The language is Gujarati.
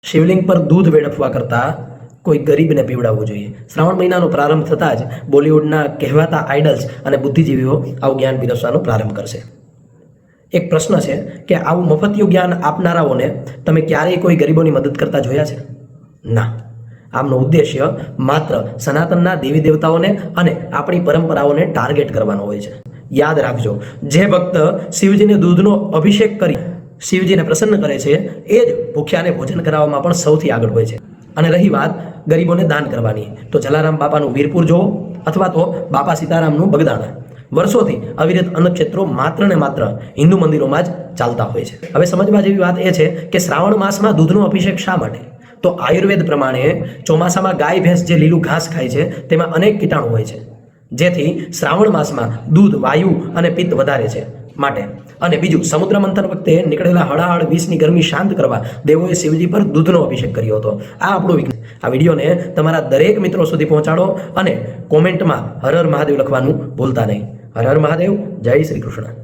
શિવલિંગ પર દૂધ વેડફવા કરતાં કોઈ ગરીબને પીવડાવવું જોઈએ। શ્રાવણ મહિનાનો પ્રારંભ થતાં જ બોલિવૂડના કહેવાતા આઇડલ્સ અને બુદ્ધિજીવીઓ આવું જ્ઞાન પીરસવાનો પ્રારંભ કરશે। એક પ્રશ્ન છે કે આવું મફતિયું જ્ઞાન આપનારાઓને તમે ક્યારેય કોઈ ગરીબોની મદદ કરતા જોયા છે? ના। આમનો ઉદ્દેશ્ય માત્ર સનાતનના દેવી દેવતાઓને અને આપણી પરંપરાઓને ટાર્ગેટ કરવાનો હોય છે। યાદ રાખજો, જે ભક્ત શિવજીને દૂધનો અભિષેક કરી શિવજીને પ્રસન્ન કરે છે એ જ ભૂખ્યાને ભોજન કરાવવામાં પણ સૌથી આગળ હોય છે। અને રહી વાત ગરીબોને દાન કરવાની, તો જલારામ બાપાનું વીરપુર જોવો અથવા તો બાપા સીતારામનું બગદાણા। વર્ષોથી અવિરત અન્નક્ષેત્રો માત્ર ને માત્ર હિન્દુ મંદિરોમાં જ ચાલતા હોય છે। હવે સમજવા જેવી વાત એ છે કે શ્રાવણ માસમાં દૂધનો અભિષેક શા માટે? તો આયુર્વેદ પ્રમાણે ચોમાસામાં ગાય ભેંસ જે લીલું ઘાસ ખાય છે તેમાં અનેક કીટાણુ હોય છે, જેથી શ્રાવણ માસમાં દૂધ વાયુ અને પિત્ત વધારે છે માટે। અને બીજું, સમુદ્ર મંથન વખતે નીકળેલા હળાહળ વિષની ગરમી શાંત કરવા દેવોએ શિવજી પર દૂધનો અભિષેક કર્યો હતો। આ આપણું વિજ્ઞાન। આ વિડીયોને તમારા દરેક મિત્રો સુધી પહોંચાડો અને કોમેન્ટમાં હર હર મહાદેવ લખવાનું ભૂલતા નહીં। હર હર મહાદેવ, જય શ્રી કૃષ્ણ।